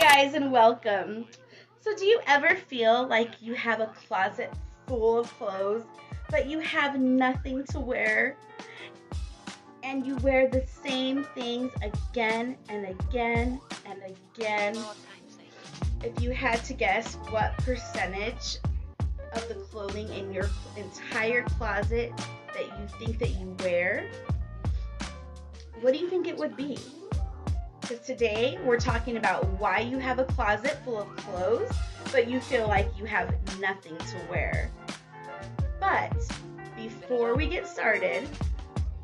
Guys, and welcome. So, do you ever feel like you have a closet full of clothes, but you have nothing to wear? And you wear the same things again and again and again? If you had to guess what percentage of the clothing in your entire closet that you think that you wear, what do you think it would be? Because today we're talking about why you have a closet full of clothes, but you feel like you have nothing to wear. But before we get started,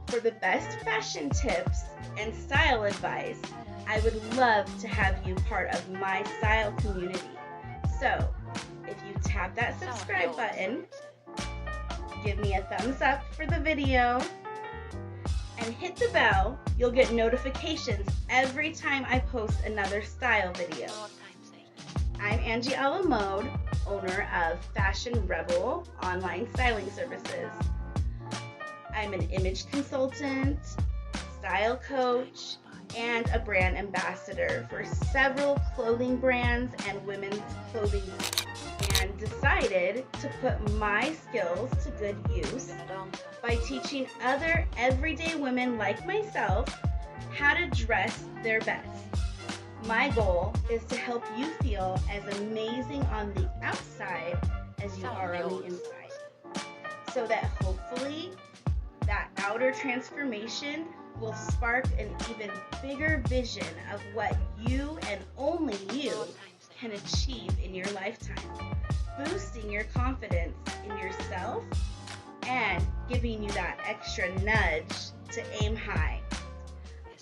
for the best fashion tips and style advice, I would love to have you part of my style community. So, if you tap that subscribe button, give me a thumbs up for the video, and hit the bell, you'll get notifications every time I post another style video. I'm Angie Alamode, owner of Fashion Rebel online styling services. I'm an image consultant, style coach, and a brand ambassador for several clothing brands and women's clothing brands, and decided to put my skills to good use by teaching other everyday women like myself how to dress their best. My goal is to help you feel as amazing on the outside as you are on the inside, so that hopefully that outer transformation will spark an even bigger vision of what you and only you can achieve in your lifetime, boosting your confidence in yourself and giving you that extra nudge to aim high.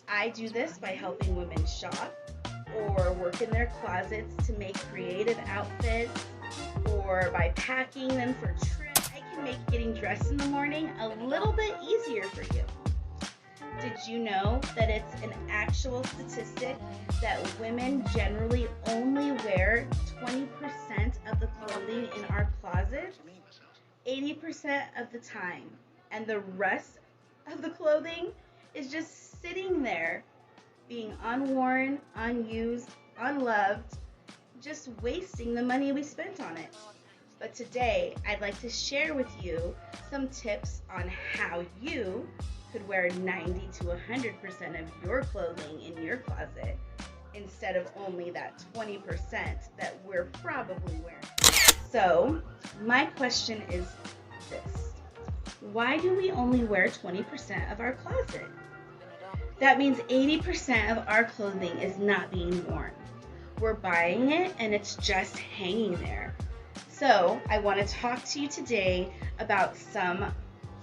I do this by helping women shop or work in their closets to make creative outfits, or by packing them for trips. I can make getting dressed in the morning a little bit easier for you. Did you know that it's an actual statistic that women generally only wear 20% of the clothing in our closet 80% of the time, and the rest of the clothing is just sitting there being unworn, unused, unloved, just wasting the money we spent on it? But today, I'd like to share with you some tips on how you could wear 90 to 100% of your clothing in your closet instead of only that 20% that we're probably wearing. So, my question is this: why do we only wear 20% of our closet? That means 80% of our clothing is not being worn. We're buying it and it's just hanging there. So, I want to talk to you today about some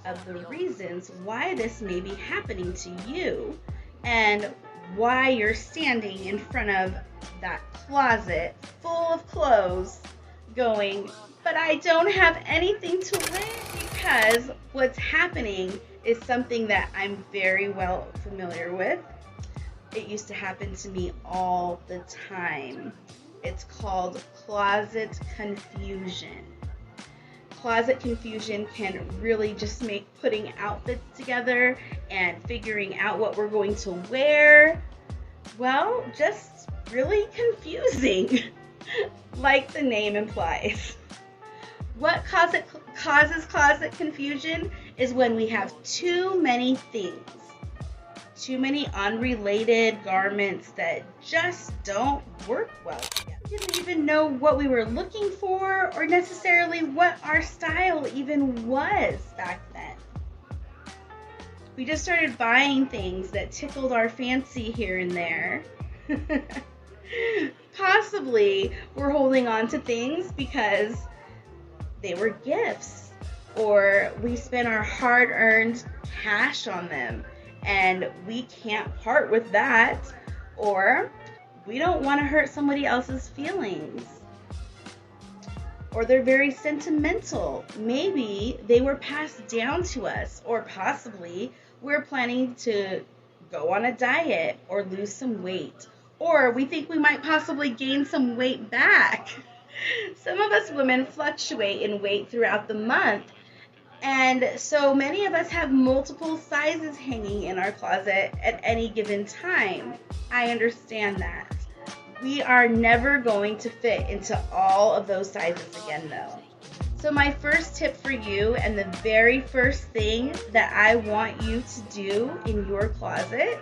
of the reasons why this may be happening to you, and why you're standing in front of that closet full of clothes going, but I don't have anything to wear. Because what's happening is something that I'm very well familiar with. It used to happen to me all the time. It's called closet confusion. Closet confusion can really just make putting outfits together and figuring out what we're going to wear, well, just really confusing, like the name implies. What causes closet confusion is when we have too many things, too many unrelated garments that just don't work well together. We didn't even know what we were looking for, or necessarily what our style even was back then. We just started buying things that tickled our fancy here and there. Possibly we're holding on to things because they were gifts, or we spent our hard-earned cash on them and we can't part with that, or we don't want to hurt somebody else's feelings, or they're very sentimental. Maybe they were passed down to us, or possibly we're planning to go on a diet or lose some weight, or we think we might possibly gain some weight back. Some of us women fluctuate in weight throughout the month, and so many of us have multiple sizes hanging in our closet at any given time. I understand that. We are never going to fit into all of those sizes again though. So my first tip for you, and the very first thing that I want you to do in your closet,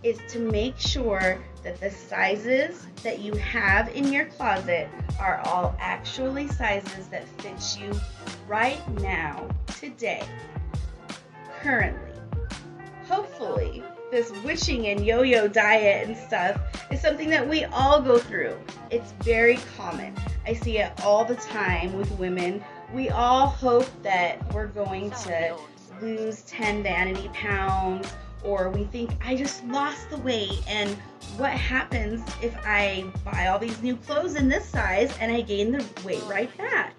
is to make sure that the sizes that you have in your closet are all actually sizes that fit you right now, today, currently. Hopefully, this witching and yo-yo diet and stuff is something that we all go through. It's very common. I see it all the time with women. We all hope that we're going to lose 10 vanity pounds, or we think, I just lost the weight, and what happens if I buy all these new clothes in this size and I gain the weight right back?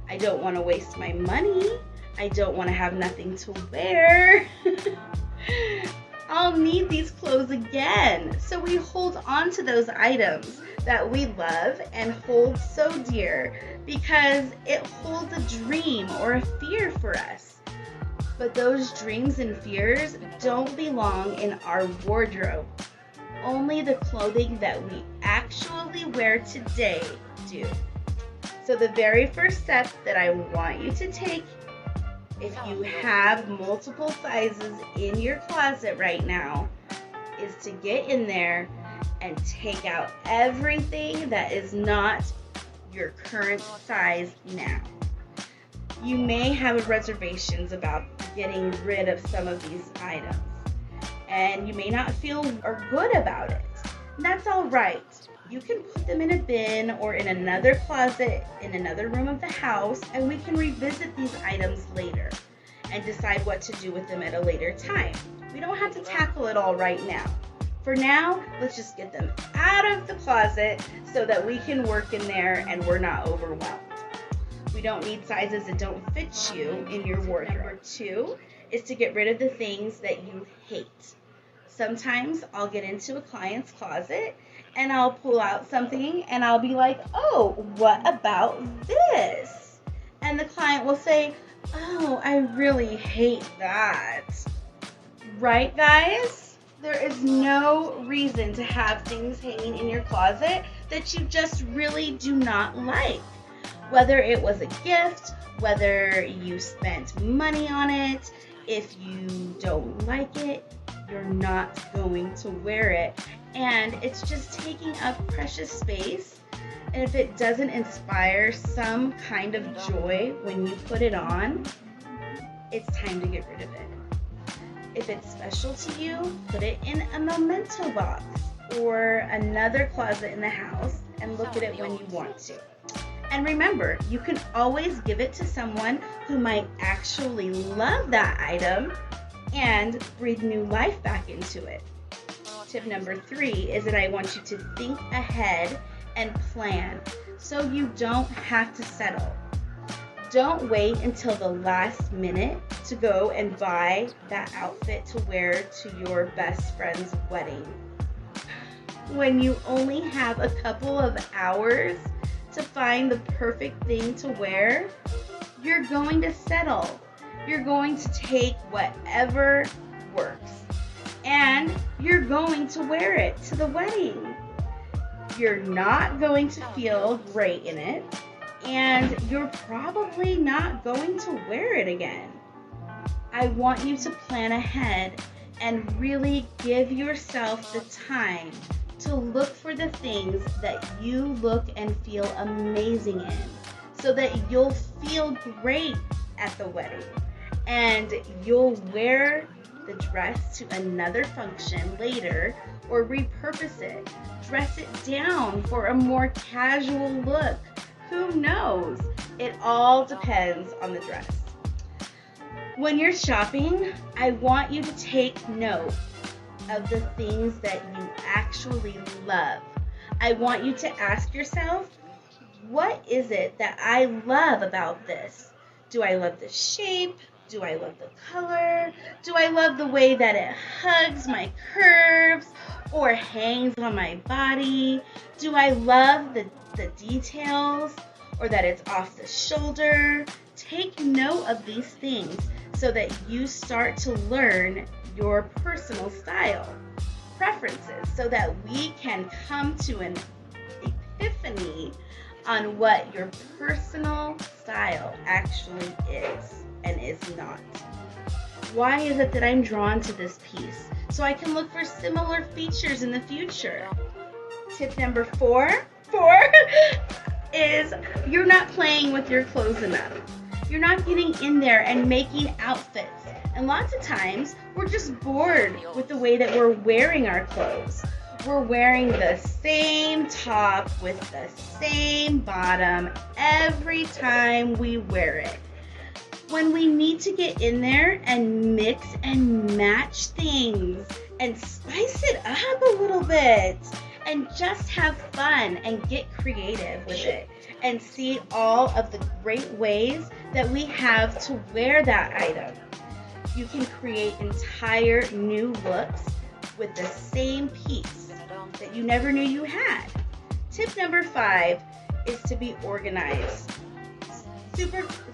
I don't want to waste my money. I don't want to have nothing to wear. I'll need these clothes again. So we hold on to those items that we love and hold so dear because it holds a dream or a fear for us. But those dreams and fears don't belong in our wardrobe. Only the clothing that we actually wear today do. So the very first step that I want you to take, if you have multiple sizes in your closet right now, is to get in there and take out everything that is not your current size now. You may have reservations about getting rid of some of these items, and you may not feel or good about it. That's all right. You can put them in a bin or in another closet in another room of the house, and we can revisit these items later and decide what to do with them at a later time. We don't have to tackle it all right now. For now, let's just get them out of the closet so that we can work in there and we're not overwhelmed. We don't need sizes that don't fit you in your wardrobe. Number 2 is to get rid of the things that you hate. Sometimes I'll get into a client's closet and I'll pull out something and I'll be like, oh, what about this? And the client will say, oh, I really hate that. Right, guys? There is no reason to have things hanging in your closet that you just really do not like. Whether it was a gift, whether you spent money on it, if you don't like it, you're not going to wear it. And it's just taking up precious space. And if it doesn't inspire some kind of joy when you put it on, it's time to get rid of it. If it's special to you, put it in a memento box or another closet in the house and look at it when you want to. And remember, you can always give it to someone who might actually love that item and breathe new life back into it. Tip number 3 is that I want you to think ahead and plan so you don't have to settle. Don't wait until the last minute to go and buy that outfit to wear to your best friend's wedding. When you only have a couple of hours to find the perfect thing to wear, you're going to settle. You're going to take whatever works, and you're going to wear it to the wedding. You're not going to feel great in it, and you're probably not going to wear it again. I want you to plan ahead and really give yourself the time to look for the things that you look and feel amazing in so that you'll feel great at the wedding and you'll wear the dress to another function later or repurpose it, dress it down for a more casual look. Who knows? It all depends on the dress. When you're shopping, I want you to take note of the things that you actually love. I want you to ask yourself, what is it that I love about this? Do I love the shape? Do I love the color? Do I love the way that it hugs my curves or hangs on my body? Do I love the details or that it's off the shoulder? Take note of these things so that you start to learn your personal style. preferences so that we can come to an epiphany on what your personal style actually is and is not. Why is it that I'm drawn to this piece? So I can look for similar features in the future. Tip number four is you're not playing with your clothes enough. You're not getting in there and making outfits. And lots of times we're just bored with the way that we're wearing our clothes. We're wearing the same top with the same bottom every time we wear it. When we need to get in there and mix and match things and spice it up a little bit and just have fun and get creative with it and see all of the great ways that we have to wear that item. You can create entire new looks with the same piece that you never knew you had. Tip number 5 is to be organized.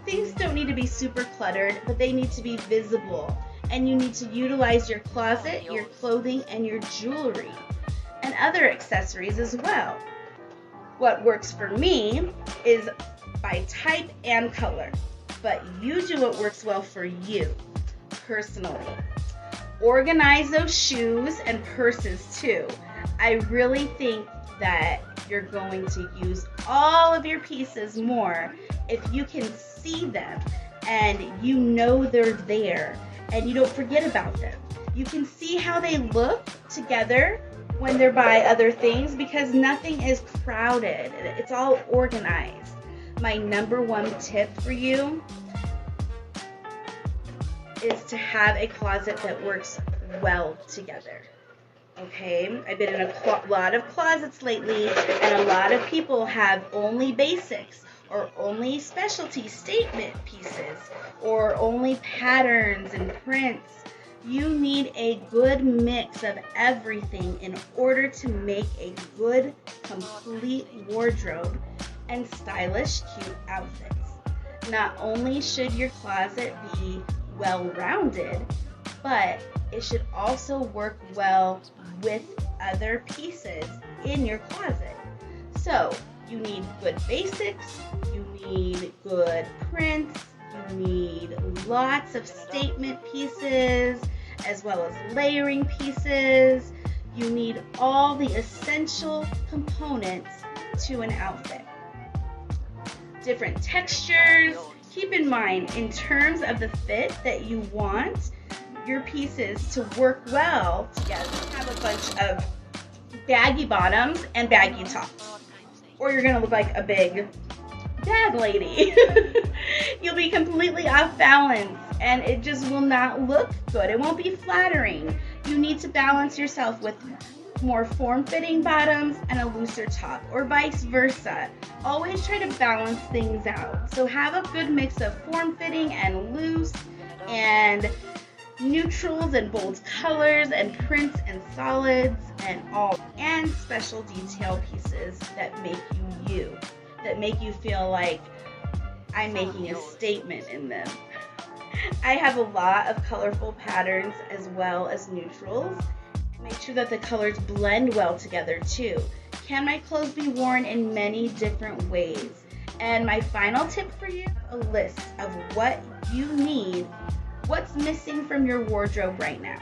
Things don't need to be super cluttered, but they need to be visible. And you need to utilize your closet, your clothing, and your jewelry, and other accessories as well. What works for me is by type and color, but you do what works well for you, personally. Organize those shoes and purses too. I really think that you're going to use all of your pieces more if you can see them and you know they're there and you don't forget about them. You can see how they look together when they're by other things because nothing is crowded. It's all organized. My number 1 tip for you is to have a closet that works well together. Okay, I've been in a lot of closets lately, and a lot of people have only basics or only specialty statement pieces or only patterns and prints. You need a good mix of everything in order to make a good, complete wardrobe and stylish, cute outfits. Not only should your closet be well-rounded, but it should also work well with other pieces in your closet. So you need good basics, you need good prints, you need lots of statement pieces, as well as layering pieces. You need all the essential components to an outfit. Different textures. Keep in mind, in terms of the fit that you want your pieces to work well together, have a bunch of baggy bottoms and baggy tops, or you're gonna look like a big bag lady. You'll be completely off balance and it just will not look good. It won't be flattering. You need to balance yourself with more form-fitting bottoms and a looser top, or vice versa. Always try to balance things out. So have a good mix of form-fitting and loose and neutrals and bold colors and prints and solids and special detail pieces that make you, that make you feel like I'm making a statement in them. I have a lot of colorful patterns as well as neutrals. Make sure that the colors blend well together too. Can my clothes be worn in many different ways? And my final tip for you, a list of what you need, what's missing from your wardrobe right now,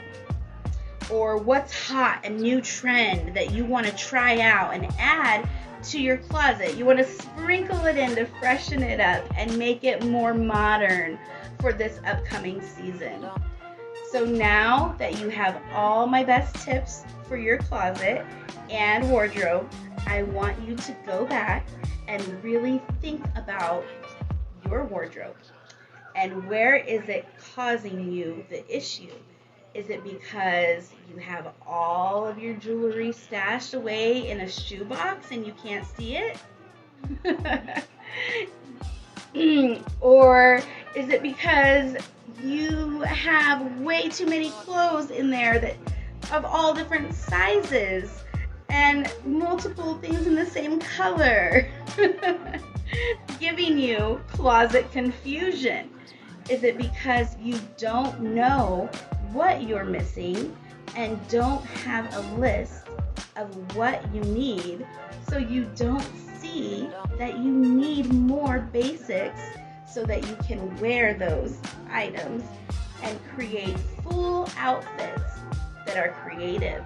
or what's hot, a new trend that you want to try out and add to your closet. You want to sprinkle it in to freshen it up and make it more modern for this upcoming season. So now that you have all my best tips for your closet and wardrobe, I want you to go back and really think about your wardrobe and where is it causing you the issue. Is it because you have all of your jewelry stashed away in a shoebox and you can't see it? Or is it because you have way too many clothes in there that of all different sizes and multiple things in the same color, giving you closet confusion? Is it because you don't know what you're missing and don't have a list of what you need, so you don't see that you need more basics so that you can wear those items and create full outfits that are creative.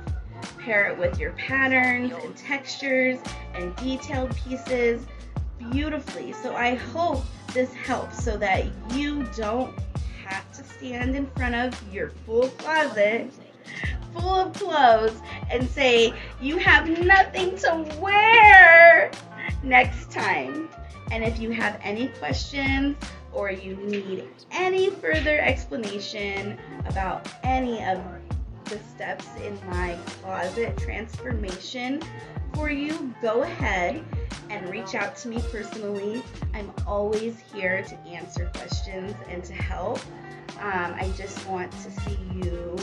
Pair it with your patterns and textures and detailed pieces beautifully. So I hope this helps so that you don't have to stand in front of your full closet full of clothes and say you have nothing to wear next time. And if you have any questions or you need any further explanation about any of the steps in my closet transformation for you, go ahead and reach out to me personally. I'm always here to answer questions and to help. I just want to see you